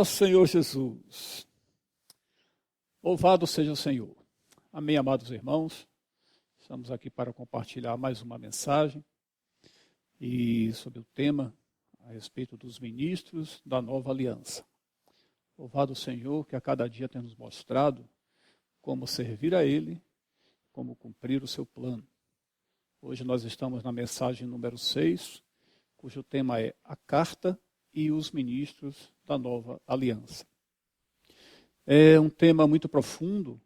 nosso Senhor Jesus. Louvado seja o Senhor. Amém, amados irmãos. Estamos aqui para compartilhar mais uma mensagem e sobre o tema a respeito dos ministros da nova aliança. Louvado o Senhor que a cada dia tem nos mostrado como servir a Ele, como cumprir o seu plano. Hoje nós estamos na mensagem número 6, cujo tema é a carta e os ministros da nova aliança. É um tema muito profundo,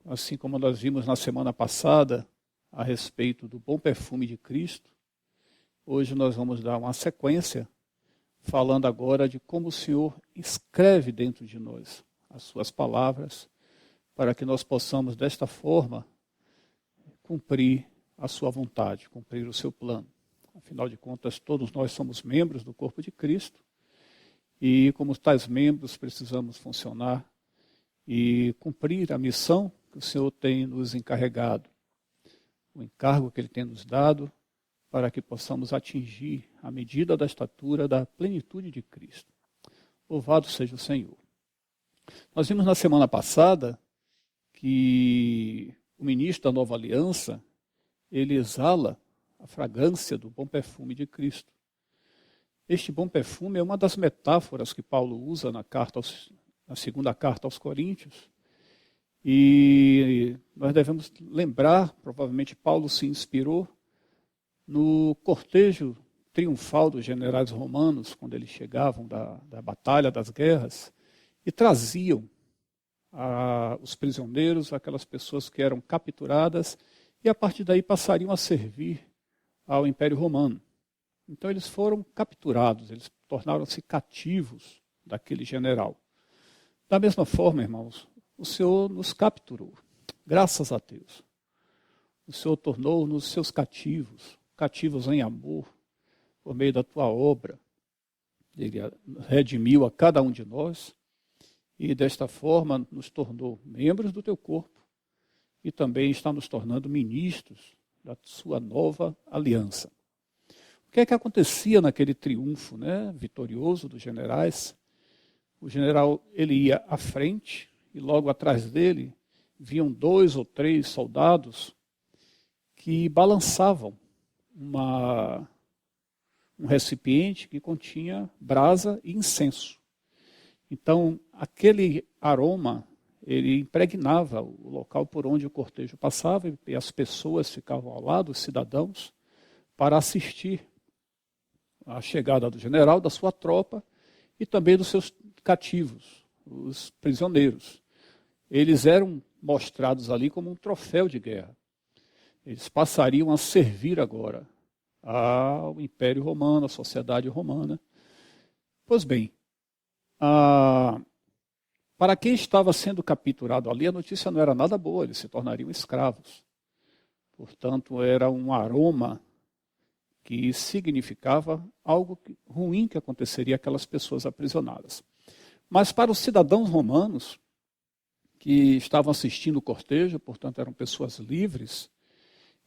assim como nós vimos na semana passada a respeito do bom perfume de Cristo. Hoje nós vamos dar uma sequência, falando agora de como o Senhor escreve dentro de nós as suas palavras, para que nós possamos desta forma cumprir a sua vontade, cumprir o seu plano. Afinal de contas, todos nós somos membros do corpo de Cristo e, como tais membros, precisamos funcionar e cumprir a missão que o Senhor tem nos encarregado, o encargo que Ele tem nos dado para que possamos atingir a medida da estatura da plenitude de Cristo. Louvado seja o Senhor. Nós vimos na semana passada que o ministro da nova aliança, ele exala a fragrância do bom perfume de Cristo. Este bom perfume é uma das metáforas que Paulo usa na segunda carta aos Coríntios. E nós devemos lembrar, provavelmente Paulo se inspirou no cortejo triunfal dos generais romanos, quando eles chegavam da batalha, das guerras, e traziam os prisioneiros, aquelas pessoas que eram capturadas, e a partir daí passariam a servir ao Império Romano. Então eles foram capturados, eles tornaram-se cativos daquele general. Da mesma forma, irmãos, o Senhor nos capturou, graças a Deus. O Senhor tornou-nos seus cativos, cativos em amor, por meio da tua obra. Ele redimiu a cada um de nós e desta forma nos tornou membros do teu corpo e também está nos tornando ministros da sua nova aliança. O que é que acontecia naquele triunfo, vitorioso dos generais? O general ele ia à frente e logo atrás dele vinham 2 ou 3 soldados que balançavam um recipiente que continha brasa e incenso. Então, aquele aroma ele impregnava o local por onde o cortejo passava e as pessoas ficavam ao lado, os cidadãos, para assistir à chegada do general, da sua tropa e também dos seus cativos, os prisioneiros. Eles eram mostrados ali como um troféu de guerra. Eles passariam a servir agora ao Império Romano, à sociedade romana. Pois bem, para quem estava sendo capturado ali, a notícia não era nada boa, eles se tornariam escravos. Portanto, era um aroma que significava algo ruim que aconteceria àquelas pessoas aprisionadas. Mas para os cidadãos romanos, que estavam assistindo o cortejo, portanto eram pessoas livres,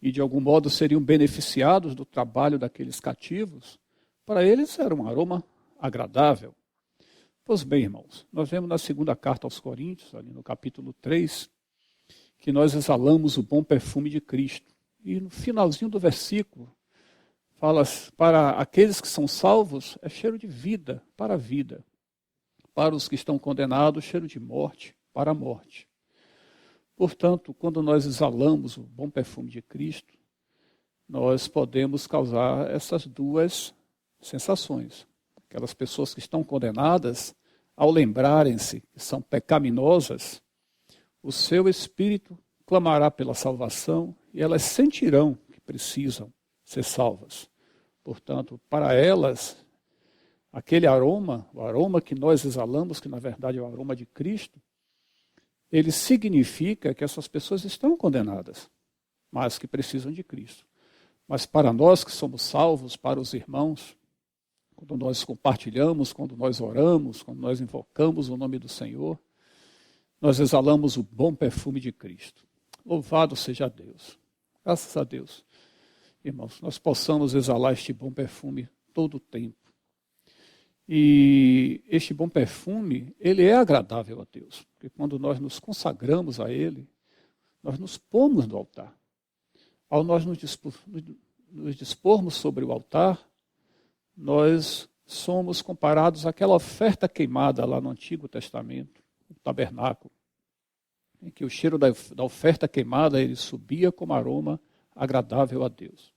e de algum modo seriam beneficiados do trabalho daqueles cativos, para eles era um aroma agradável. Pois bem, irmãos, nós vemos na segunda carta aos Coríntios, ali no capítulo 3, que nós exalamos o bom perfume de Cristo. E no finalzinho do versículo, fala para aqueles que são salvos, é cheiro de vida para a vida. Para os que estão condenados, cheiro de morte para a morte. Portanto, quando nós exalamos o bom perfume de Cristo, nós podemos causar essas duas sensações. Aquelas pessoas que estão condenadas, ao lembrarem-se que são pecaminosas, o seu espírito clamará pela salvação e elas sentirão que precisam ser salvas. Portanto, para elas, aquele aroma, o aroma que nós exalamos, que na verdade é o aroma de Cristo, ele significa que essas pessoas estão condenadas, mas que precisam de Cristo. Mas para nós que somos salvos, para os irmãos, quando nós compartilhamos, quando nós oramos, quando nós invocamos o nome do Senhor, nós exalamos o bom perfume de Cristo. Louvado seja Deus. Graças a Deus. Irmãos, nós possamos exalar este bom perfume todo o tempo. E este bom perfume, ele é agradável a Deus, porque quando nós nos consagramos a Ele, nós nos pomos no altar. Ao nós nos dispormos sobre o altar, nós somos comparados àquela oferta queimada lá no Antigo Testamento, no tabernáculo, em que o cheiro da oferta queimada ele subia como aroma agradável a Deus.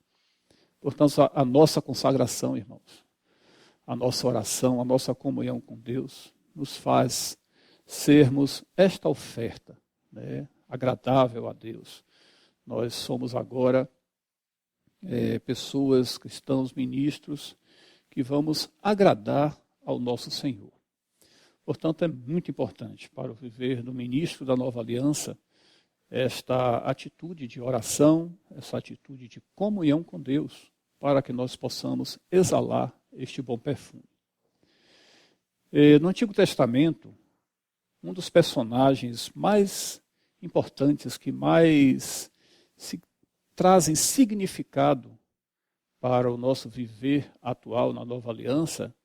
Portanto, a nossa consagração, irmãos, a nossa oração, a nossa comunhão com Deus, nos faz sermos esta oferta, né, agradável a Deus. Nós somos agora pessoas, cristãos, ministros, que vamos agradar ao nosso Senhor. Portanto, é muito importante para o viver do ministro da Nova Aliança esta atitude de oração, essa atitude de comunhão com Deus, para que nós possamos exalar este bom perfume. No Antigo Testamento, um dos personagens mais importantes, que mais trazem significado para o nosso viver atual na Nova Aliança,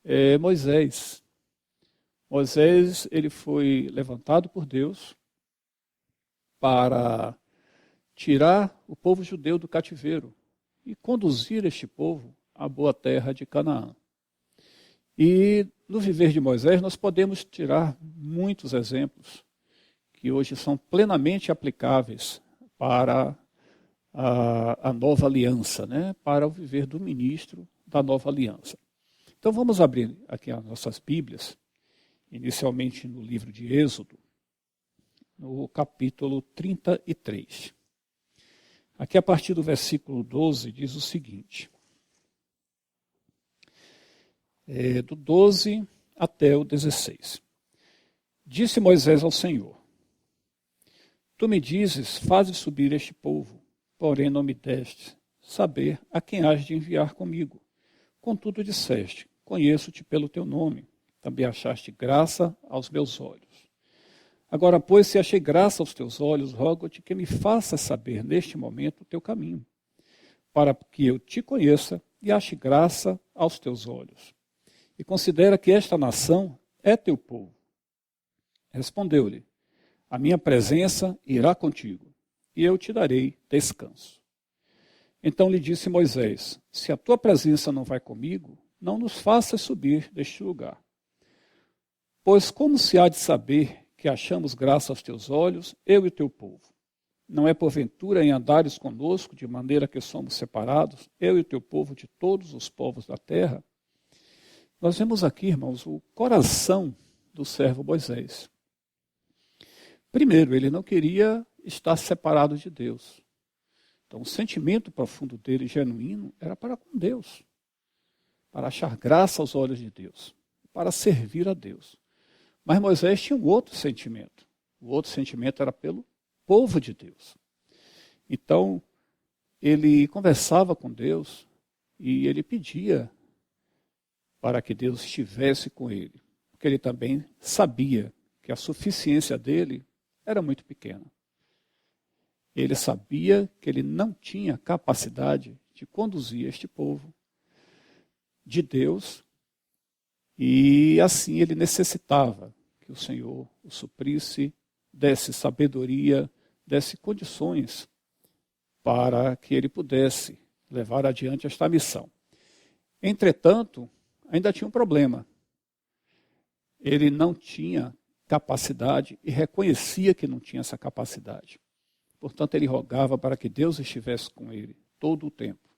é Moisés. Moisés, ele foi levantado por Deus para tirar o povo judeu do cativeiro e conduzir este povo à boa terra de Canaã. E no viver de Moisés nós podemos tirar muitos exemplos que hoje são plenamente aplicáveis para a nova aliança, né? Para o viver do ministro da nova aliança. Então vamos abrir aqui as nossas Bíblias, inicialmente no livro de Êxodo, no capítulo 33. Aqui a partir do versículo 12 diz o seguinte, do 12 até o 16. Disse Moisés ao Senhor, tu me dizes, faze subir este povo, porém não me deste saber a quem hás de enviar comigo. Contudo disseste, conheço-te pelo teu nome, também achaste graça aos meus olhos. Agora, pois, se achei graça aos teus olhos, rogo-te que me faças saber neste momento o teu caminho, para que eu te conheça e ache graça aos teus olhos. E considera que esta nação é teu povo. Respondeu-lhe, a minha presença irá contigo, e eu te darei descanso. Então lhe disse Moisés, se a tua presença não vai comigo, não nos faças subir deste lugar. Pois como se há de saber que achamos graça aos teus olhos, eu e teu povo? Não é porventura em andares conosco, de maneira que somos separados, eu e o teu povo de todos os povos da terra? Nós vemos aqui, irmãos, o coração do servo Moisés. Primeiro, ele não queria estar separado de Deus. Então, o sentimento profundo dele, genuíno, era para com Deus, para achar graça aos olhos de Deus, para servir a Deus. Mas Moisés tinha um outro sentimento. O outro sentimento era pelo povo de Deus. Então, ele conversava com Deus e ele pedia para que Deus estivesse com ele, porque ele também sabia que a suficiência dele era muito pequena. Ele sabia que ele não tinha capacidade de conduzir este povo de Deus, e assim ele necessitava que o Senhor o suprisse, desse sabedoria, desse condições para que ele pudesse levar adiante esta missão. Entretanto, ainda tinha um problema. Ele não tinha capacidade e reconhecia que não tinha essa capacidade. Portanto, ele rogava para que Deus estivesse com ele todo o tempo.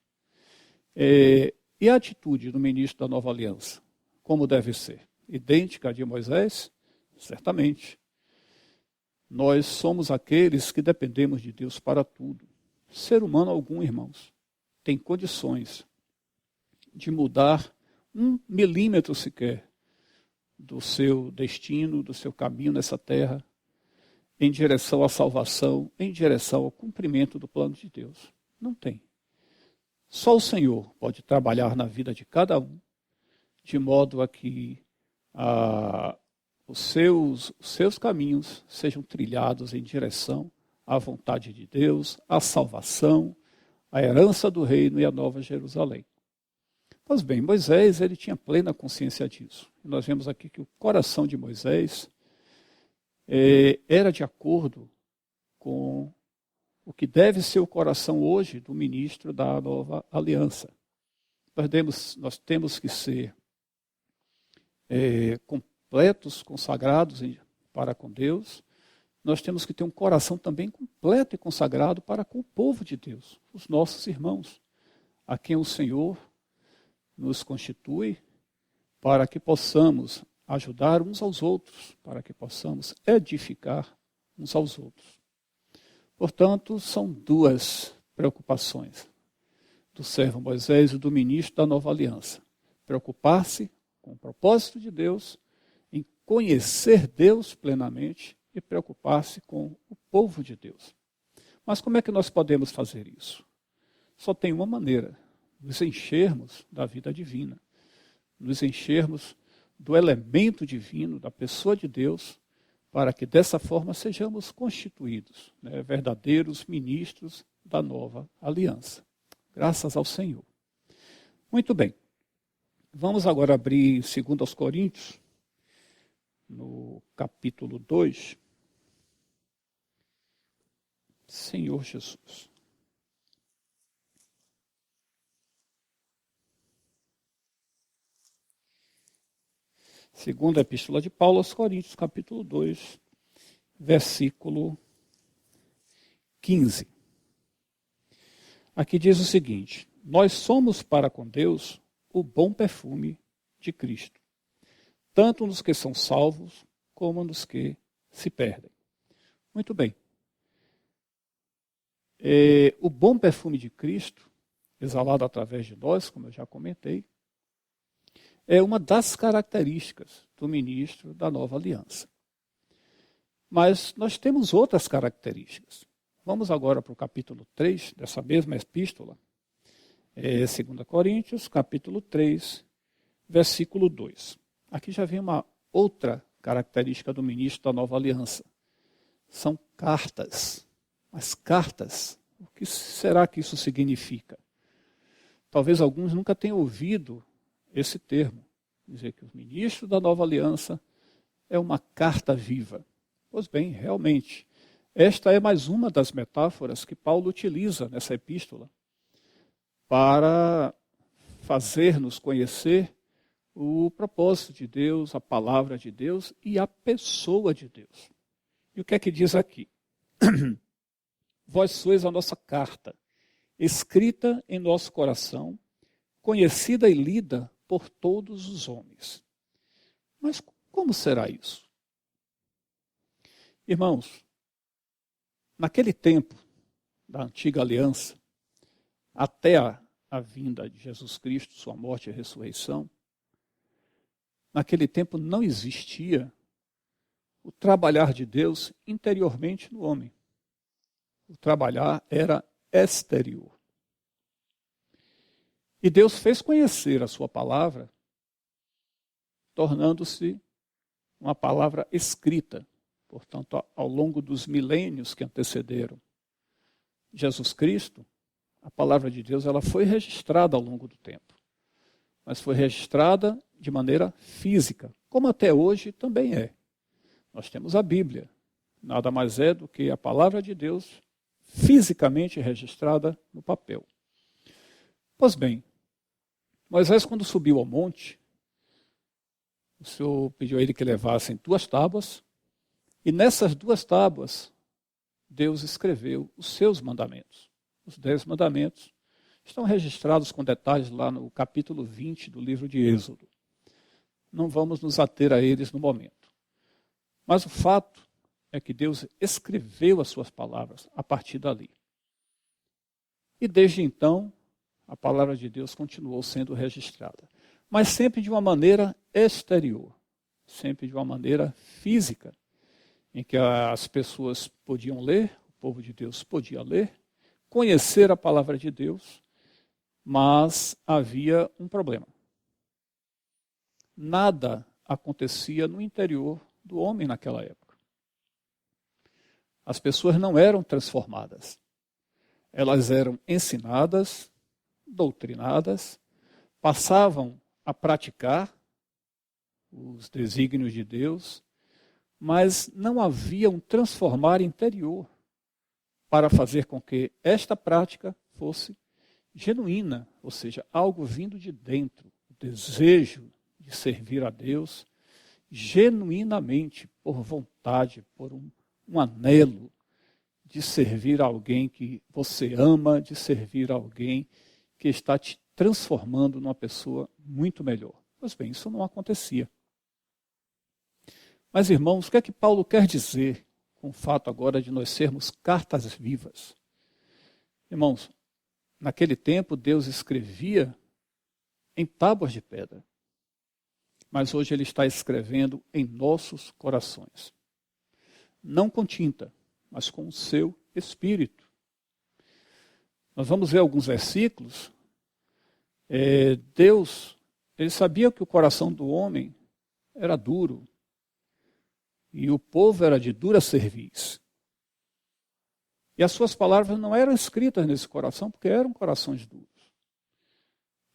E a atitude do ministro da Nova Aliança? Como deve ser? Idêntica à de Moisés? Certamente. Nós somos aqueles que dependemos de Deus para tudo. Ser humano algum, irmãos, tem condições de mudar 1 milímetro sequer do seu destino, do seu caminho nessa terra, em direção à salvação, em direção ao cumprimento do plano de Deus. Não tem. Só o Senhor pode trabalhar na vida de cada um, de modo a que os seus caminhos sejam trilhados em direção à vontade de Deus, à salvação, à herança do reino e à nova Jerusalém. Pois bem, Moisés ele tinha plena consciência disso. Nós vemos aqui que o coração de Moisés era de acordo com o que deve ser o coração hoje do ministro da nova aliança. Nós temos que ser completos, consagrados para com Deus. Nós temos que ter um coração também completo e consagrado para com o povo de Deus, os nossos irmãos, a quem o Senhor nos constitui para que possamos ajudar uns aos outros, para que possamos edificar uns aos outros. Portanto, são duas preocupações do servo Moisés e do ministro da nova aliança. Preocupar-se com o propósito de Deus, em conhecer Deus plenamente e preocupar-se com o povo de Deus. Mas como é que nós podemos fazer isso? Só tem uma maneira: nos enchermos da vida divina, nos enchermos do elemento divino, da pessoa de Deus, para que dessa forma sejamos constituídos, verdadeiros ministros da nova aliança. Graças ao Senhor. Muito bem. Vamos agora abrir 2 Coríntios, no capítulo 2. Senhor Jesus. Segunda Epístola de Paulo aos Coríntios, capítulo 2, versículo 15. Aqui diz o seguinte: nós somos para com Deus o bom perfume de Cristo, tanto nos que são salvos, como nos que se perdem. Muito bem. O bom perfume de Cristo, exalado através de nós, como eu já comentei, é uma das características do ministro da nova aliança. Mas nós temos outras características. Vamos agora para o capítulo 3 dessa mesma epístola, 2 Coríntios, capítulo 3, versículo 2. Aqui já vem uma outra característica do ministro da nova aliança. São cartas. As cartas, o que será que isso significa? Talvez alguns nunca tenham ouvido esse termo, dizer que o ministro da nova aliança é uma carta viva. Pois bem, realmente, esta é mais uma das metáforas que Paulo utiliza nessa epístola para fazer-nos conhecer o propósito de Deus, a palavra de Deus e a pessoa de Deus. E o que é que diz aqui? Vós sois a nossa carta, escrita em nosso coração, conhecida e lida por todos os homens. Mas como será isso? Irmãos, naquele tempo da antiga aliança, até a vinda de Jesus Cristo, sua morte e ressurreição, naquele tempo não existia o trabalhar de Deus interiormente no homem. O trabalhar era exterior. E Deus fez conhecer a sua palavra, tornando-se uma palavra escrita. Portanto, ao longo dos milênios que antecederam Jesus Cristo, a palavra de Deus ela foi registrada ao longo do tempo. Mas foi registrada de maneira física, como até hoje também é. Nós temos a Bíblia. Nada mais é do que a palavra de Deus fisicamente registrada no papel. Pois bem, Moisés, quando subiu ao monte, o Senhor pediu a ele que levassem 2 tábuas, e nessas 2 tábuas, Deus escreveu os seus mandamentos. Os 10 mandamentos estão registrados com detalhes lá no capítulo 20 do livro de Êxodo. Não vamos nos ater a eles no momento. Mas o fato é que Deus escreveu as suas palavras a partir dali. E desde então, a palavra de Deus continuou sendo registrada. Mas sempre de uma maneira exterior, sempre de uma maneira física, em que as pessoas podiam ler, o povo de Deus podia ler, conhecer a palavra de Deus, mas havia um problema. Nada acontecia no interior do homem naquela época. As pessoas não eram transformadas. Elas eram ensinadas, doutrinadas, passavam a praticar os desígnios de Deus, mas não havia um transformar interior para fazer com que esta prática fosse genuína, ou seja, algo vindo de dentro, o desejo de servir a Deus genuinamente, por vontade, por um anelo de servir alguém que você ama, de servir alguém que está te transformando numa pessoa muito melhor. Pois bem, isso não acontecia. Mas, irmãos, o que é que Paulo quer dizer com o fato agora de nós sermos cartas vivas? Irmãos, naquele tempo Deus escrevia em tábuas de pedra, mas hoje Ele está escrevendo em nossos corações. Não com tinta, mas com o seu Espírito. Nós vamos ver alguns versículos. Deus, Ele sabia que o coração do homem era duro, e o povo era de dura cerviz. E as suas palavras não eram escritas nesse coração, porque eram corações duros.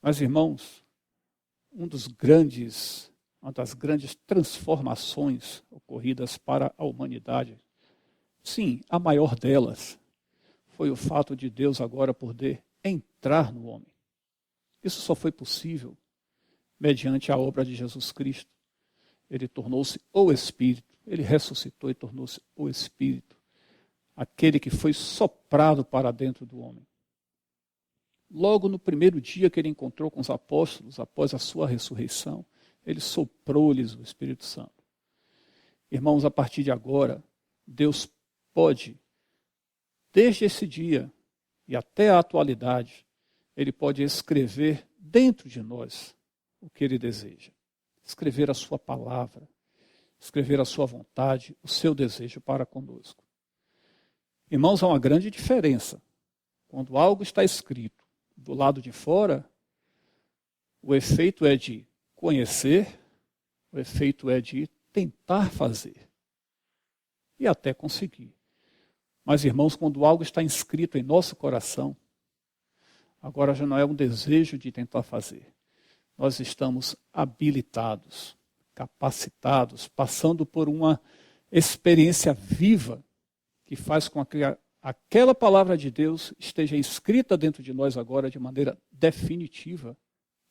Mas, irmãos, uma das grandes transformações ocorridas para a humanidade, sim, a maior delas, foi o fato de Deus agora poder entrar no homem. Isso só foi possível mediante a obra de Jesus Cristo. Ele tornou-se o Espírito. Ele ressuscitou e tornou-se o Espírito, aquele que foi soprado para dentro do homem. Logo no primeiro dia que ele encontrou com os apóstolos, após a sua ressurreição, ele soprou-lhes o Espírito Santo. Irmãos, a partir de agora, Deus pode, desde esse dia e até a atualidade, Ele pode escrever dentro de nós o que Ele deseja. Escrever a sua palavra, escrever a sua vontade, o seu desejo para conosco. Irmãos, há uma grande diferença. Quando algo está escrito do lado de fora, o efeito é de conhecer, o efeito é de tentar fazer e até conseguir. Mas, irmãos, quando algo está inscrito em nosso coração, agora já não é um desejo de tentar fazer. Nós estamos habilitados, capacitados, passando por uma experiência viva que faz com que aquela palavra de Deus esteja escrita dentro de nós agora de maneira definitiva,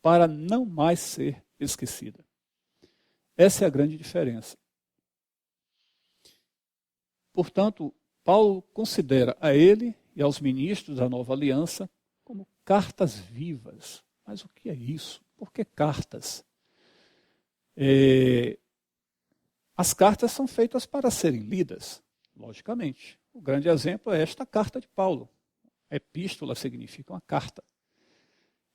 para não mais ser esquecida. Essa é a grande diferença. Portanto, Paulo considera a ele e aos ministros da nova aliança como cartas vivas. Mas o que é isso? Por que cartas? As cartas são feitas para serem lidas, logicamente. O grande exemplo é esta carta de Paulo. Epístola significa uma carta.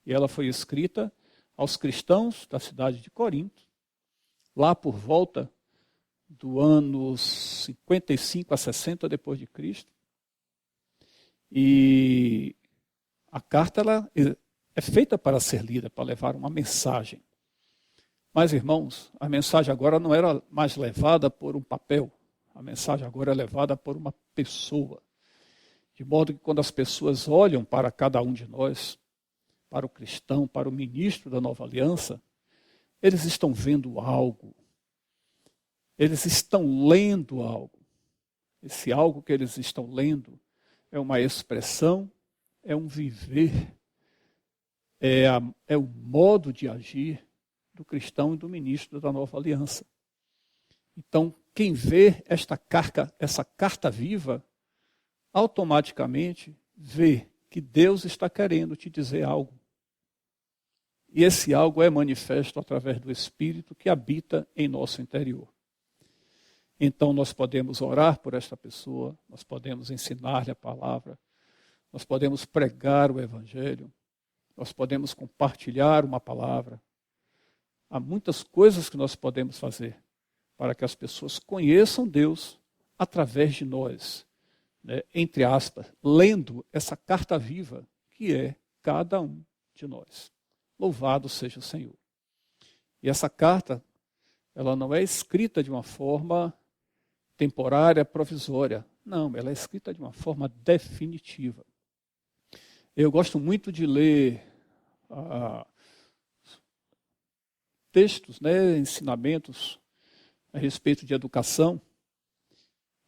E ela foi escrita aos cristãos da cidade de Corinto, lá por volta do ano 55 a 60 depois de Cristo. E a carta ela é feita para ser lida, para levar uma mensagem. Mas, irmãos, a mensagem agora não era mais levada por um papel. A mensagem agora é levada por uma pessoa. De modo que quando as pessoas olham para cada um de nós, para o cristão, para o ministro da nova aliança, eles estão vendo algo. Eles estão lendo algo. Esse algo que eles estão lendo é uma expressão, é um viver, é o modo de agir do cristão e do ministro da nova aliança. Então, quem vê essa carta viva, automaticamente vê que Deus está querendo te dizer algo. E esse algo é manifesto através do Espírito que habita em nosso interior. Então nós podemos orar por esta pessoa, nós podemos ensinar-lhe a palavra, nós podemos pregar o Evangelho, nós podemos compartilhar uma palavra. Há muitas coisas que nós podemos fazer para que as pessoas conheçam Deus através de nós, né, entre aspas, lendo essa carta viva que é cada um de nós. Louvado seja o Senhor. E essa carta, ela não é escrita de uma forma temporária, provisória. Não, ela é escrita de uma forma definitiva. Eu gosto muito de ler textos, né, ensinamentos a respeito de educação,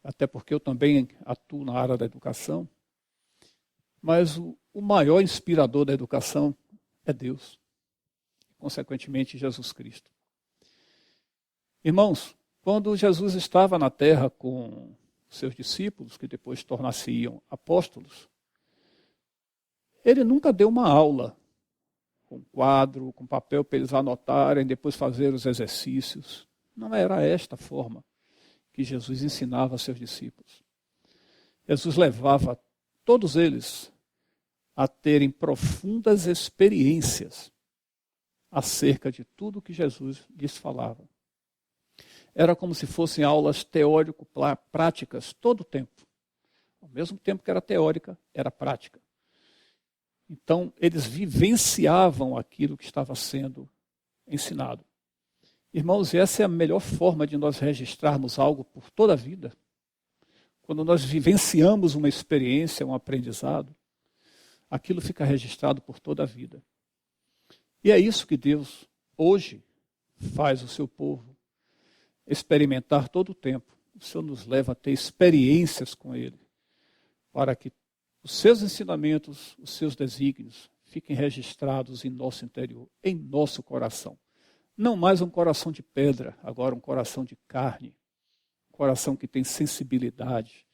até porque eu também atuo na área da educação, mas o maior inspirador da educação é Deus, consequentemente Jesus Cristo. Irmãos, quando Jesus estava na terra com seus discípulos, que depois tornar-se-iam apóstolos, ele nunca deu uma aula com quadro, com papel para eles anotarem, depois fazer os exercícios. Não era esta a forma que Jesus ensinava a seus discípulos. Jesus levava todos eles a terem profundas experiências acerca de tudo que Jesus lhes falava. Era como se fossem aulas teórico-práticas todo o tempo. Ao mesmo tempo que era teórica, era prática. Então, eles vivenciavam aquilo que estava sendo ensinado. Irmãos, essa é a melhor forma de nós registrarmos algo por toda a vida. Quando nós vivenciamos uma experiência, um aprendizado, aquilo fica registrado por toda a vida. E é isso que Deus, hoje, faz o seu povo experimentar todo o tempo. O Senhor nos leva a ter experiências com Ele, para que os seus ensinamentos, os seus desígnios, fiquem registrados em nosso interior, em nosso coração. Não mais um coração de pedra, agora um coração de carne, um coração que tem sensibilidade,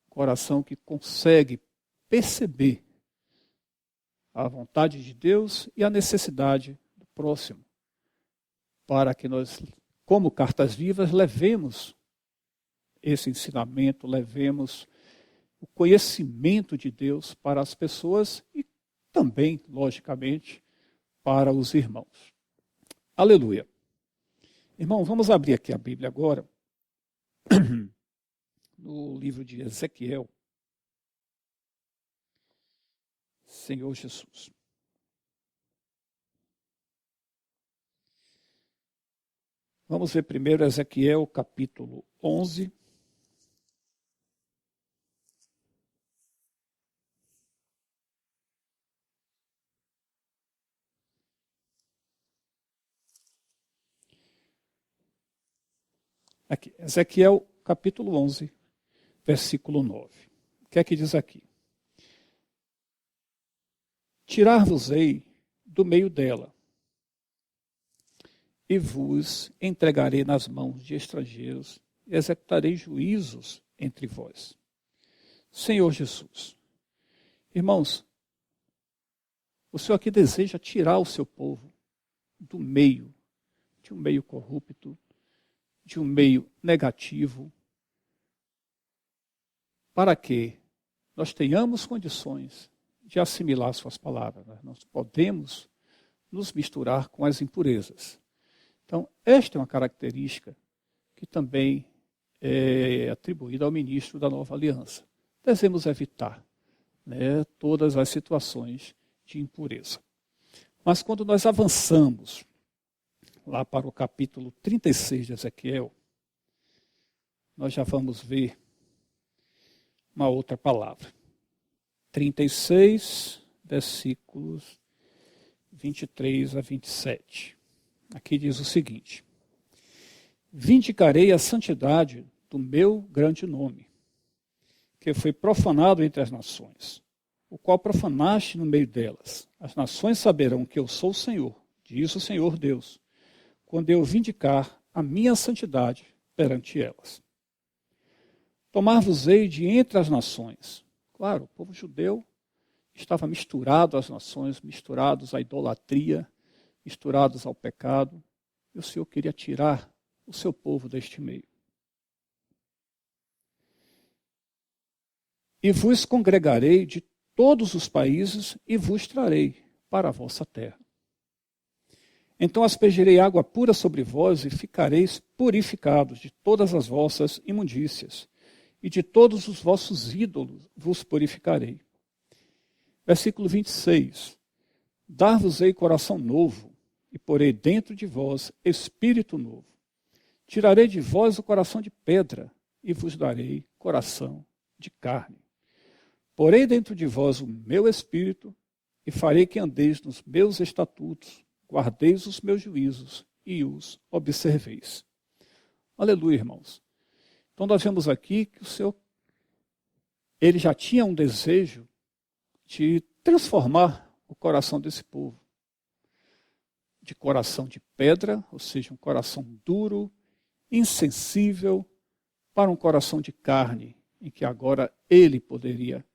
um coração que consegue perceber a vontade de Deus e a necessidade do próximo, para que nós, como cartas vivas, levemos esse ensinamento, levemos o conhecimento de Deus para as pessoas e também, logicamente, para os irmãos. Aleluia. Irmão, vamos abrir aqui a Bíblia agora, no livro de Ezequiel. Senhor Jesus. Vamos ver primeiro Ezequiel, capítulo 11. Aqui, Ezequiel, capítulo 11, versículo 9. O que é que diz aqui? Tirar-vos-ei do meio dela, e vos entregarei nas mãos de estrangeiros, e executarei juízos entre vós. Senhor Jesus. Irmãos, o Senhor aqui deseja tirar o seu povo do meio, de um meio corrupto, de um meio negativo, para que nós tenhamos condições de assimilar suas palavras. Nós podemos nos misturar com as impurezas. Então, esta é uma característica que também é atribuída ao ministro da Nova Aliança. Devemos evitar, né, todas as situações de impureza. Mas quando nós avançamos lá para o capítulo 36 de Ezequiel, nós já vamos ver uma outra palavra. 36, versículos 23 a 27. Aqui diz o seguinte: vindicarei a santidade do meu grande nome, que foi profanado entre as nações, o qual profanaste no meio delas. As nações saberão que eu sou o Senhor, diz o Senhor Deus, quando eu vindicar a minha santidade perante elas. Tomar-vos-ei de entre as nações. Claro, o povo judeu estava misturado às nações, misturados à idolatria, misturados ao pecado. E o Senhor queria tirar o seu povo deste meio. E vos congregarei de todos os países e vos trarei para a vossa terra. Então aspergirei água pura sobre vós e ficareis purificados de todas as vossas imundícias, e de todos os vossos ídolos vos purificarei. Versículo 26. Dar-vos-ei coração novo, e porei dentro de vós espírito novo. Tirarei de vós o coração de pedra, e vos darei coração de carne. Porei dentro de vós o meu espírito, e farei que andeis nos meus estatutos, guardeis os meus juízos, e os observeis. Aleluia, irmãos. Então nós vemos aqui que o Senhor, ele já tinha um desejo de transformar o coração desse povo. De coração de pedra, ou seja, um coração duro, insensível, para um coração de carne, em que agora ele poderia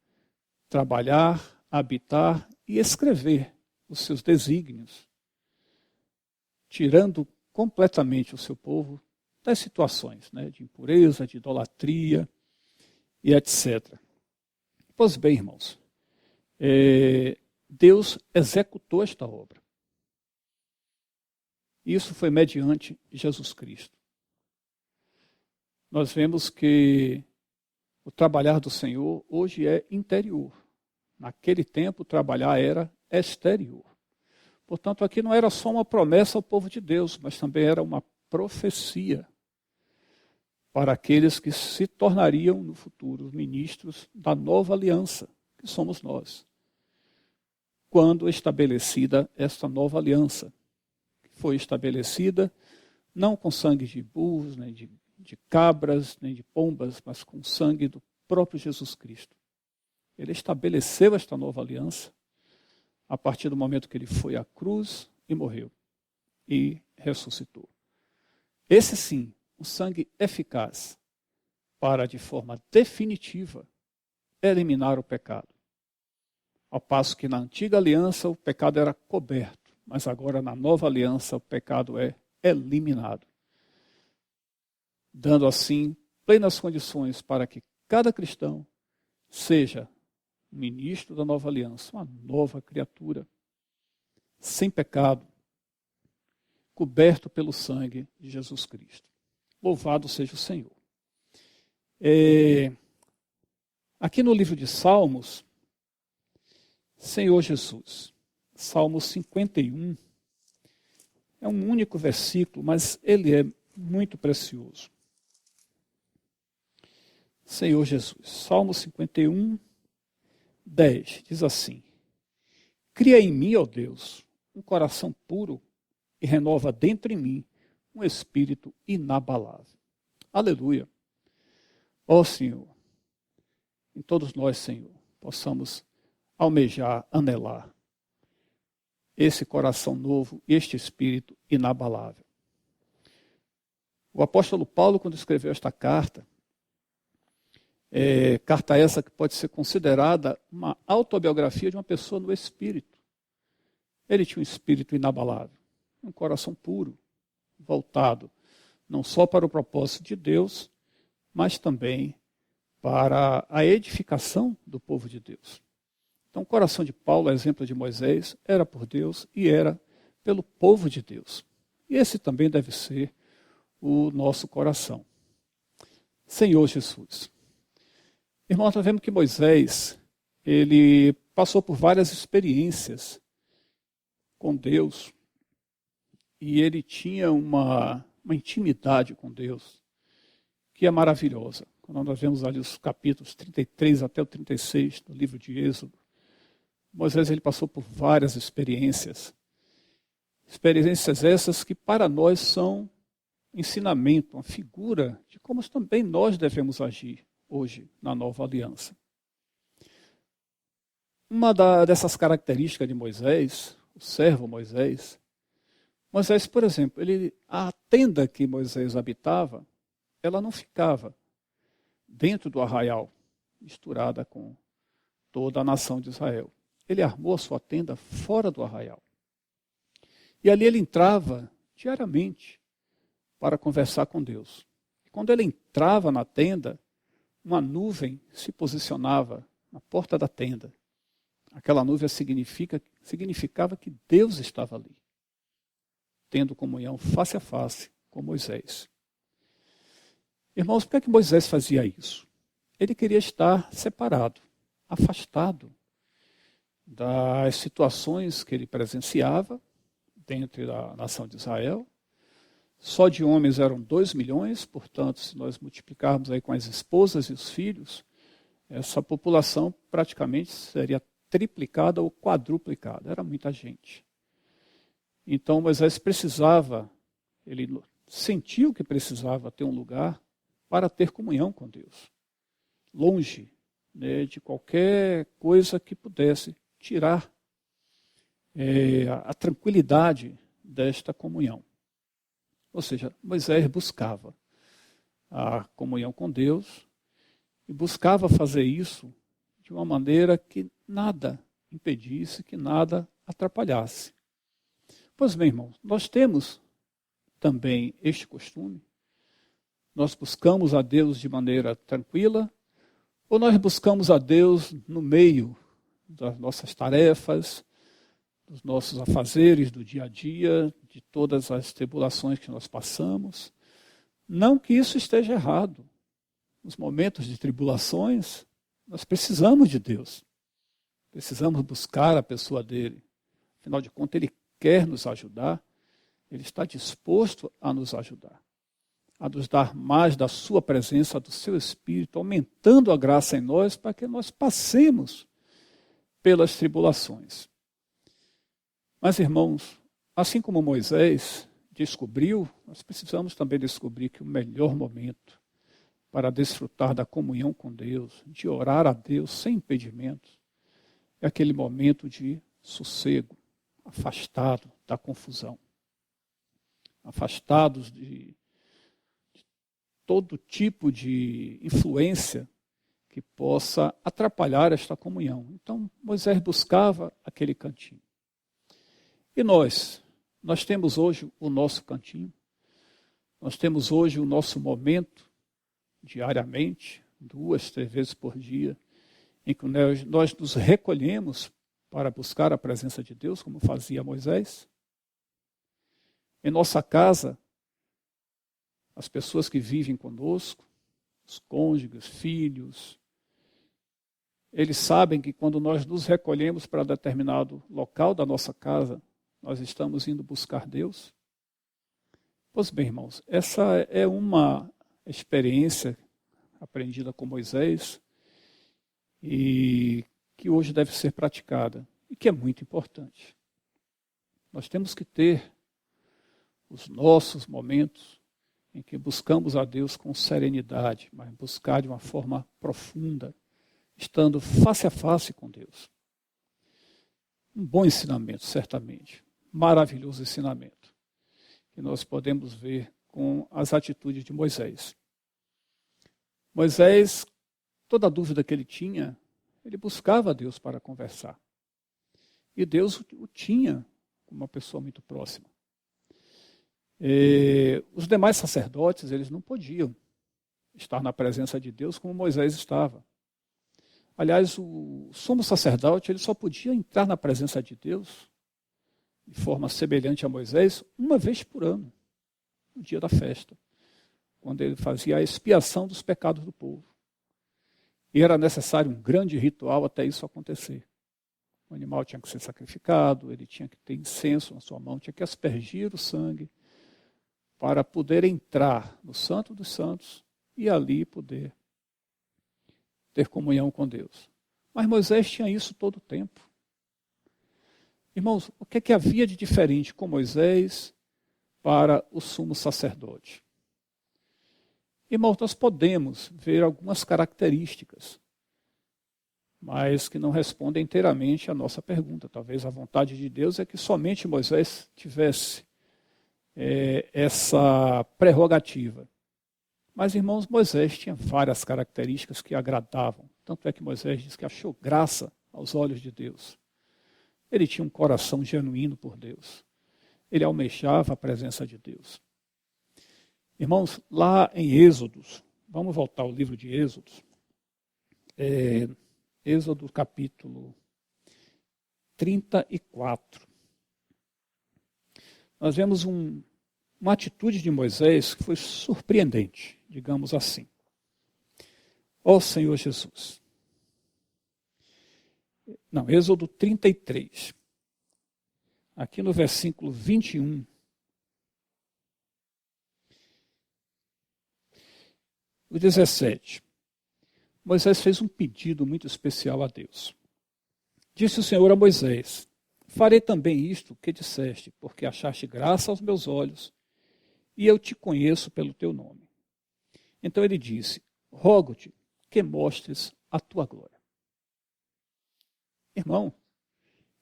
trabalhar, habitar e escrever os seus desígnios, tirando completamente o seu povo das situações, né, de impureza, de idolatria e etc. Pois bem, irmãos, Deus executou esta obra. Isso foi mediante Jesus Cristo. Nós vemos que o trabalhar do Senhor hoje é interior. Naquele tempo, trabalhar era exterior. Portanto, aqui não era só uma promessa ao povo de Deus, mas também era uma profecia para aqueles que se tornariam no futuro ministros da nova aliança, que somos nós. Quando estabelecida esta nova aliança, que foi estabelecida não com sangue de burros, nem de cabras, nem de pombas, mas com o sangue do próprio Jesus Cristo. Ele estabeleceu esta nova aliança a partir do momento que ele foi à cruz e morreu e ressuscitou. Esse sim, um sangue eficaz para, de forma definitiva, eliminar o pecado. Ao passo que na antiga aliança o pecado era coberto, mas agora na nova aliança o pecado é eliminado, dando assim plenas condições para que cada cristão seja ministro da nova aliança, uma nova criatura, sem pecado, coberto pelo sangue de Jesus Cristo. Louvado seja o Senhor. Aqui no livro de Salmos, Senhor Jesus, Salmo 51, é um único versículo, mas ele é muito precioso. Senhor Jesus, Salmo 51, 10, diz assim: Cria em mim, ó Deus, um coração puro e renova dentro em mim um espírito inabalável. Aleluia. Ó Senhor, em todos nós, Senhor, possamos almejar, anelar esse coração novo, este espírito inabalável. O apóstolo Paulo, quando escreveu esta carta, carta essa que pode ser considerada uma autobiografia de uma pessoa no espírito. Ele tinha um espírito inabalável, um coração puro, voltado não só para o propósito de Deus, mas também para a edificação do povo de Deus. Então, o coração de Paulo, a exemplo de Moisés, era por Deus e era pelo povo de Deus. E esse também deve ser o nosso coração. Senhor Jesus. Irmãos, nós vemos que Moisés, ele passou por várias experiências com Deus e ele tinha uma intimidade com Deus que é maravilhosa. Quando nós vemos ali os capítulos 33 até o 36 do livro de Êxodo, Moisés ele passou por várias experiências. Experiências essas que para nós são ensinamento, uma figura de como também nós devemos agir hoje na nova aliança. Uma dessas características de Moisés, o servo Moisés, por exemplo, a tenda que Moisés habitava, ela não ficava dentro do arraial, misturada com toda a nação de Israel. Ele armou a sua tenda fora do arraial. E ali ele entrava diariamente para conversar com Deus. E quando ele entrava na tenda, uma nuvem se posicionava na porta da tenda. Aquela nuvem significava que Deus estava ali, tendo comunhão face a face com Moisés. Irmãos, por que Moisés fazia isso? Ele queria estar separado, afastado das situações que ele presenciava dentro da nação de Israel. Só de homens eram 2 milhões, portanto, se nós multiplicarmos aí com as esposas e os filhos, essa população praticamente seria triplicada ou quadruplicada. Era muita gente. Então Moisés precisava Ele sentiu que precisava ter um lugar para ter comunhão com Deus, longe, né, de qualquer coisa que pudesse tirar a tranquilidade desta comunhão. Ou seja, Moisés buscava a comunhão com Deus e buscava fazer isso de uma maneira que nada impedisse, que nada atrapalhasse. Pois bem, irmãos, nós temos também este costume. Nós buscamos a Deus de maneira tranquila ou nós buscamos a Deus no meio das nossas tarefas, dos nossos afazeres do dia a dia, de todas as tribulações que nós passamos? Não que isso esteja errado. Nos momentos de tribulações, nós precisamos de Deus. Precisamos buscar a pessoa dele. Afinal de contas, ele quer nos ajudar. Ele está disposto a nos ajudar, a nos dar mais da sua presença, do seu Espírito, aumentando a graça em nós para que nós passemos pelas tribulações. Mas, irmãos, assim como Moisés descobriu, nós precisamos também descobrir que o melhor momento para desfrutar da comunhão com Deus, de orar a Deus sem impedimentos, é aquele momento de sossego, afastado da confusão, afastados de todo tipo de influência que possa atrapalhar esta comunhão. Então, Moisés buscava aquele cantinho. E nós temos hoje o nosso cantinho, nós temos hoje o nosso momento, diariamente, 2, 3 vezes por dia, em que nós nos recolhemos para buscar a presença de Deus, como fazia Moisés. Em nossa casa, as pessoas que vivem conosco, os cônjuges, filhos, eles sabem que quando nós nos recolhemos para determinado local da nossa casa, nós estamos indo buscar Deus. Pois bem, irmãos, essa é uma experiência aprendida com Moisés e que hoje deve ser praticada e que é muito importante. Nós temos que ter os nossos momentos em que buscamos a Deus com serenidade, mas buscar de uma forma profunda, estando face a face com Deus. Um bom ensinamento, certamente. Maravilhoso ensinamento, que nós podemos ver com as atitudes de Moisés. Moisés, toda dúvida que ele tinha, ele buscava a Deus para conversar. E Deus o tinha como uma pessoa muito próxima. Os demais sacerdotes, eles não podiam estar na presença de Deus como Moisés estava. Aliás, o sumo sacerdote, ele só podia entrar na presença de Deus de forma semelhante a Moisés uma vez por ano, no dia da festa, quando ele fazia a expiação dos pecados do povo. E era necessário um grande ritual até isso acontecer. O animal tinha que ser sacrificado, ele tinha que ter incenso na sua mão, tinha que aspergir o sangue para poder entrar no Santo dos Santos e ali poder ter comunhão com Deus. Mas Moisés tinha isso todo o tempo. Irmãos, o que é que havia de diferente com Moisés para o sumo sacerdote? Irmãos, nós podemos ver algumas características, mas que não respondem inteiramente à nossa pergunta. Talvez a vontade de Deus é que somente Moisés tivesse essa prerrogativa. Mas, irmãos, Moisés tinha várias características que agradavam. Tanto é que Moisés diz que achou graça aos olhos de Deus. Ele tinha um coração genuíno por Deus. Ele almejava a presença de Deus. Irmãos, lá em Êxodos, vamos voltar ao livro de Êxodos. Êxodo capítulo 34. Nós vemos uma atitude de Moisés que foi surpreendente, digamos assim. Ó Senhor Jesus. Não, Êxodo 33. Aqui no versículo 21. O 17. Moisés fez um pedido muito especial a Deus. Disse o Senhor a Moisés: farei também isto que disseste, porque achaste graça aos meus olhos, e eu te conheço pelo teu nome. Então ele disse, rogo-te que mostres a tua glória. Irmão,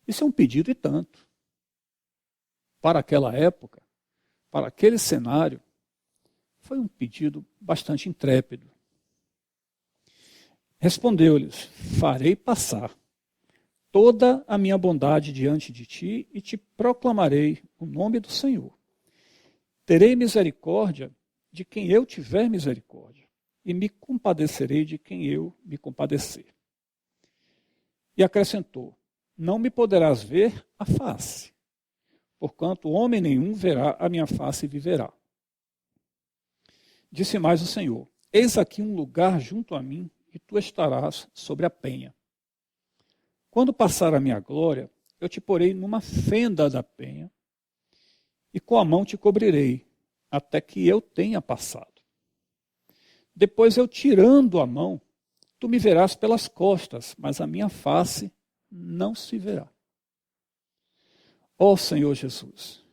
isso é um pedido e tanto. Para aquela época, para aquele cenário, foi um pedido bastante intrépido. Respondeu-lhes, farei passar toda a minha bondade diante de ti e te proclamarei o nome do Senhor. Terei misericórdia de quem eu tiver misericórdia e me compadecerei de quem eu me compadecer. E acrescentou, não me poderás ver a face, porquanto homem nenhum verá a minha face e viverá. Disse mais o Senhor, eis aqui um lugar junto a mim e tu estarás sobre a penha. Quando passar a minha glória, eu te porei numa fenda da penha e com a mão te cobrirei, até que eu tenha passado. Depois eu tirando a mão, tu me verás pelas costas, mas a minha face não se verá. Ó Senhor Jesus.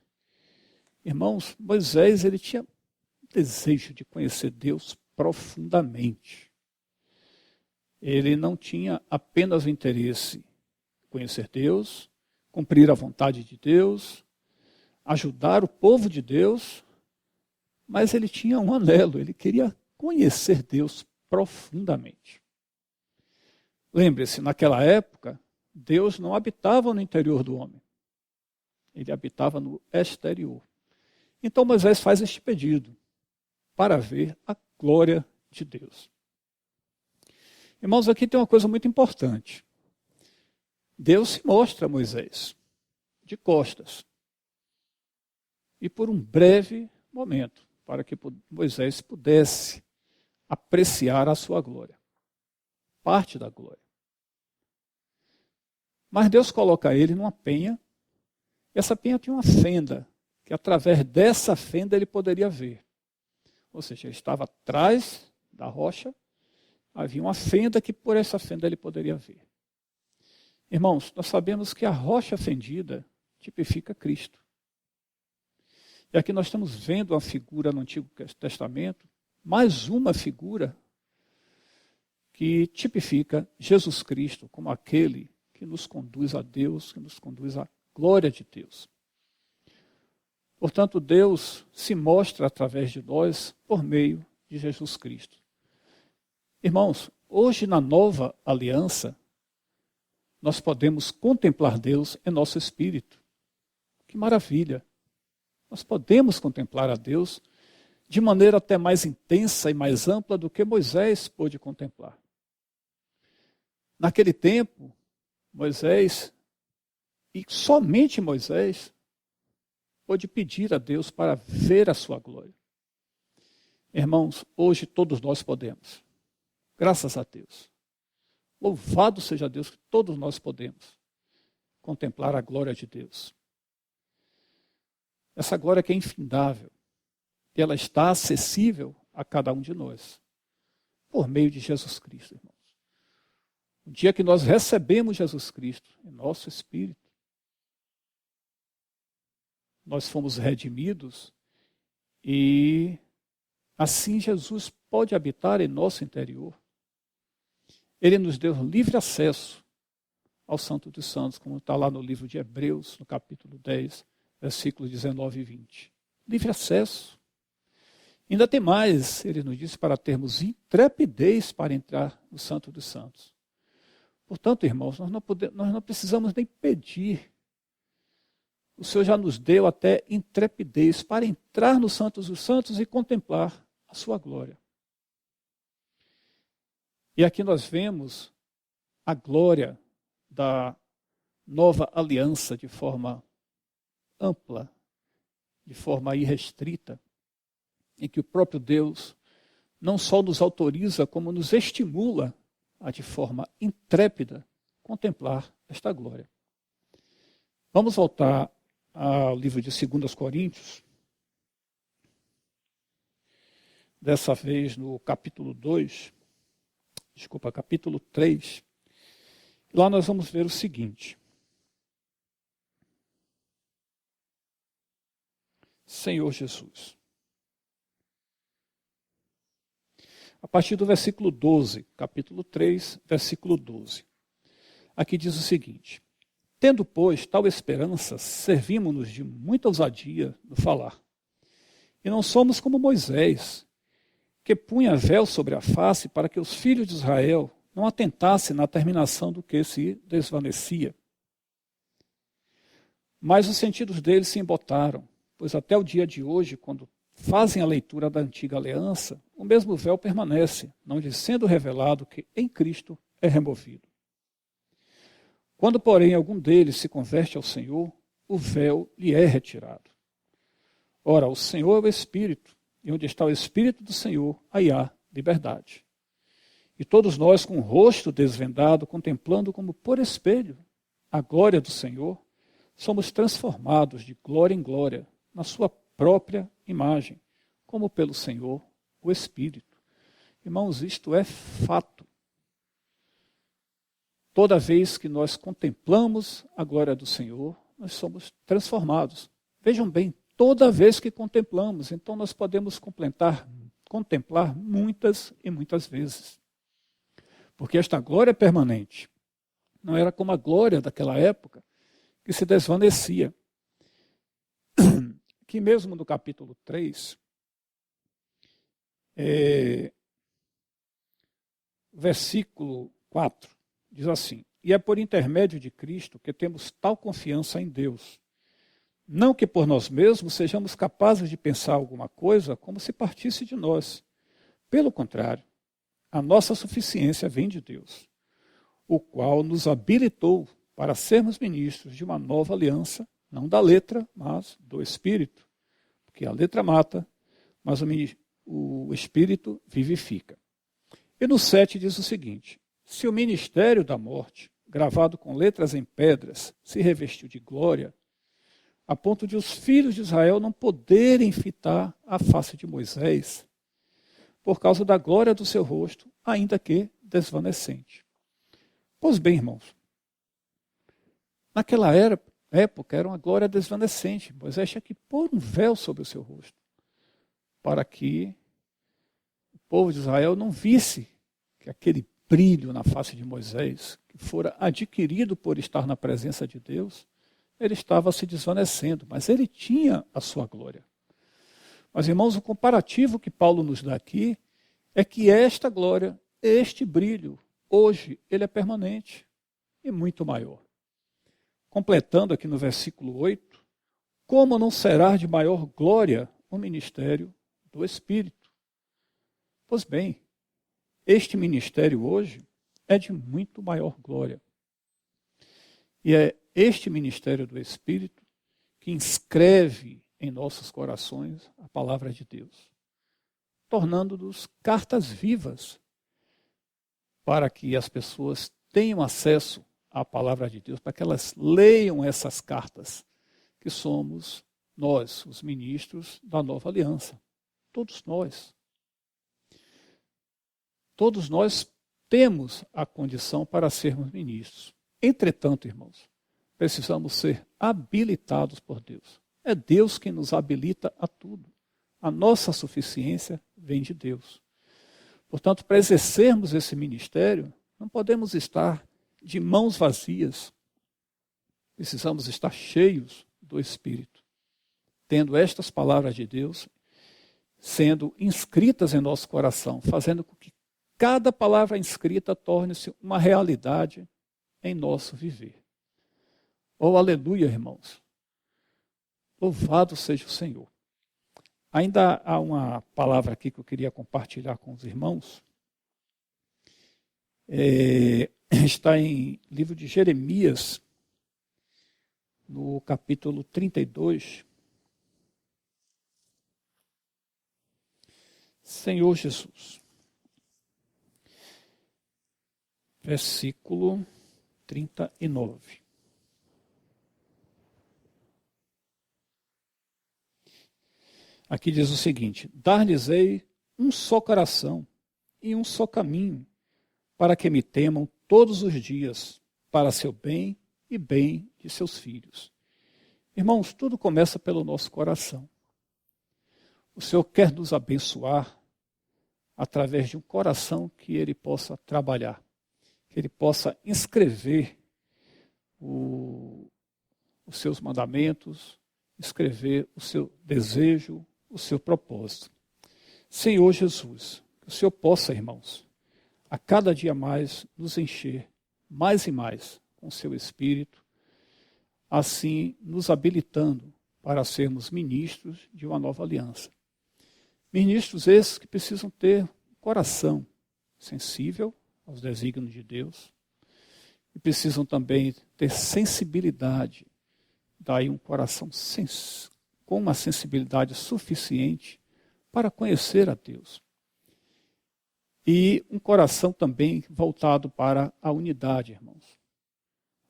Irmãos, Moisés, ele tinha desejo de conhecer Deus profundamente. Ele não tinha apenas o interesse em conhecer Deus, cumprir a vontade de Deus, ajudar o povo de Deus, mas ele tinha um anelo, ele queria conhecer Deus profundamente. Lembre-se, naquela época, Deus não habitava no interior do homem, ele habitava no exterior. Então Moisés faz este pedido, para ver a glória de Deus. Irmãos, aqui tem uma coisa muito importante. Deus se mostra a Moisés, de costas, e por um breve momento, para que Moisés pudesse apreciar a sua glória, parte da glória. Mas Deus coloca ele numa penha, e essa penha tinha uma fenda, que através dessa fenda ele poderia ver. Ou seja, ele estava atrás da rocha, havia uma fenda que por essa fenda ele poderia ver. Irmãos, nós sabemos que a rocha fendida tipifica Cristo. E aqui nós estamos vendo uma figura no Antigo Testamento, mais uma figura que tipifica Jesus Cristo como aquele que nos conduz a Deus, que nos conduz à glória de Deus. Portanto, Deus se mostra através de nós por meio de Jesus Cristo. Irmãos, hoje na nova aliança, nós podemos contemplar Deus em nosso espírito. Que maravilha! Nós podemos contemplar a Deus de maneira até mais intensa e mais ampla do que Moisés pôde contemplar. Naquele tempo, Moisés, e somente Moisés, pôde pedir a Deus para ver a sua glória. Irmãos, hoje todos nós podemos. Graças a Deus. Louvado seja Deus que todos nós podemos contemplar a glória de Deus. Essa glória que é infindável. E ela está acessível a cada um de nós. Por meio de Jesus Cristo, irmãos. O dia que nós recebemos Jesus Cristo em nosso espírito, nós fomos redimidos e assim Jesus pode habitar em nosso interior. Ele nos deu livre acesso ao Santo dos Santos, como está lá no livro de Hebreus, no capítulo 10, versículos 19 e 20. Livre acesso. Ainda tem mais, ele nos disse para termos intrepidez para entrar no Santo dos Santos. Portanto, irmãos, nós não precisamos nem pedir. O Senhor já nos deu até intrepidez para entrar no Santo dos Santos e contemplar a sua glória. E aqui nós vemos a glória da nova aliança de forma ampla, de forma irrestrita, em que o próprio Deus não só nos autoriza, como nos estimula a, de forma intrépida, contemplar esta glória. Vamos voltar ao livro de 2 Coríntios, dessa vez no capítulo 3. Lá nós vamos ver o seguinte. Senhor Jesus. a partir do versículo 12, capítulo 3, versículo 12. Aqui diz o seguinte: tendo, pois, tal esperança, servimos-nos de muita ousadia no falar. E não somos como Moisés, que punha véu sobre a face para que os filhos de Israel não atentassem na terminação do que se desvanecia. Mas os sentidos deles se embotaram, pois até o dia de hoje, quando fazem a leitura da antiga aliança, o mesmo véu permanece, não lhes sendo revelado que em Cristo é removido. Quando, porém, algum deles se converte ao Senhor, o véu lhe é retirado. Ora, o Senhor é o Espírito, e onde está o Espírito do Senhor, aí há liberdade. E todos nós, com o rosto desvendado, contemplando como por espelho a glória do Senhor, somos transformados de glória em glória, na sua própria imagem, como pelo Senhor, o Espírito. Irmãos, isto é fato. Toda vez que nós contemplamos a glória do Senhor, nós somos transformados. Vejam bem, toda vez que contemplamos, então nós podemos contemplar muitas e muitas vezes. Porque esta glória é permanente. Não era como a glória daquela época, que se desvanecia. Que mesmo no capítulo 3, versículo 4, diz assim: e é por intermédio de Cristo que temos tal confiança em Deus. Não que por nós mesmos sejamos capazes de pensar alguma coisa como se partisse de nós. Pelo contrário, a nossa suficiência vem de Deus, o qual nos habilitou para sermos ministros de uma nova aliança, não da letra, mas do Espírito. Porque a letra mata, mas o Espírito vivifica. E no 7 diz o seguinte: se o ministério da morte, gravado com letras em pedras, se revestiu de glória, a ponto de os filhos de Israel não poderem fitar a face de Moisés, por causa da glória do seu rosto, ainda que desvanecente. Pois bem, irmãos, naquela época era uma glória desvanecente. Moisés tinha que pôr um véu sobre o seu rosto, para que o povo de Israel não visse que aquele brilho na face de Moisés, que fora adquirido por estar na presença de Deus, ele estava se desvanecendo, mas ele tinha a sua glória. Mas, irmãos, o comparativo que Paulo nos dá aqui é que esta glória, este brilho, hoje, ele é permanente e muito maior. Completando aqui no versículo 8, como não será de maior glória o ministério do Espírito? Pois bem, este ministério hoje é de muito maior glória. E é este ministério do Espírito que inscreve em nossos corações a palavra de Deus, tornando-nos cartas vivas para que as pessoas tenham acesso à palavra de Deus, para que elas leiam essas cartas, que somos nós, os ministros da nova aliança. Todos nós. Todos nós temos a condição para sermos ministros. Entretanto, irmãos, precisamos ser habilitados por Deus. É Deus quem nos habilita a tudo. A nossa suficiência vem de Deus. Portanto, para exercermos esse ministério, não podemos estar de mãos vazias. Precisamos estar cheios do Espírito, tendo estas palavras de Deus sendo inscritas em nosso coração, fazendo com que cada palavra inscrita torne-se uma realidade em nosso viver. Oh, aleluia, irmãos. Louvado seja o Senhor. Ainda há uma palavra aqui que eu queria compartilhar com os irmãos. Está em livro de Jeremias, no capítulo 32. Senhor Jesus. Versículo 39. Aqui diz o seguinte: dar-lhes-ei um só coração e um só caminho, para que me temam todos os dias, para seu bem e bem de seus filhos. Irmãos, tudo começa pelo nosso coração. O Senhor quer nos abençoar através de um coração que ele possa trabalhar, que ele possa inscrever os seus mandamentos, escrever o seu desejo, o seu propósito. Senhor Jesus, que o Senhor possa, irmãos, a cada dia mais nos encher mais e mais com o seu Espírito, assim nos habilitando para sermos ministros de uma nova aliança. Ministros esses que precisam ter um coração sensível aos desígnios de Deus e precisam também ter sensibilidade, daí um coração com uma sensibilidade suficiente para conhecer a Deus. E um coração também voltado para a unidade, irmãos.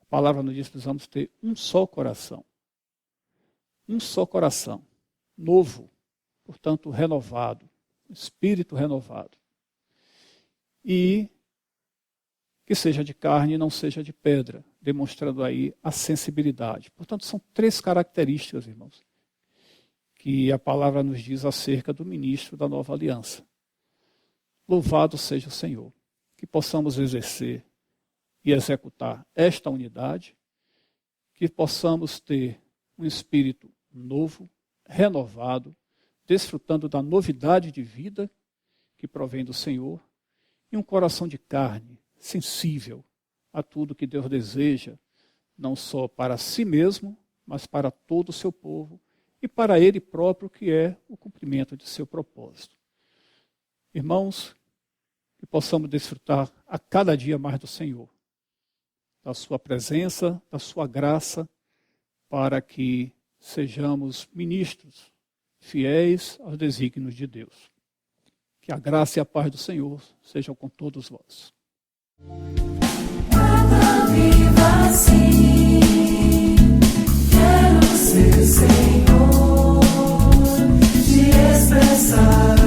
A palavra nos diz que precisamos ter um só coração. Um só coração, novo, portanto renovado, espírito renovado. E que seja de carne e não seja de pedra, demonstrando aí a sensibilidade. Portanto, são 3 características, irmãos, que a palavra nos diz acerca do ministro da nova aliança. Louvado seja o Senhor, que possamos exercer e executar esta unidade, que possamos ter um espírito novo, renovado, desfrutando da novidade de vida que provém do Senhor, e um coração de carne, sensível a tudo que Deus deseja, não só para si mesmo, mas para todo o seu povo e para Ele próprio, que é o cumprimento de seu propósito. Irmãos, que possamos desfrutar a cada dia mais do Senhor, da sua presença, da sua graça, para que sejamos ministros fiéis aos desígnios de Deus. Que a graça e a paz do Senhor sejam com todos vós. Viva assim, quero ser Senhor, te expressar.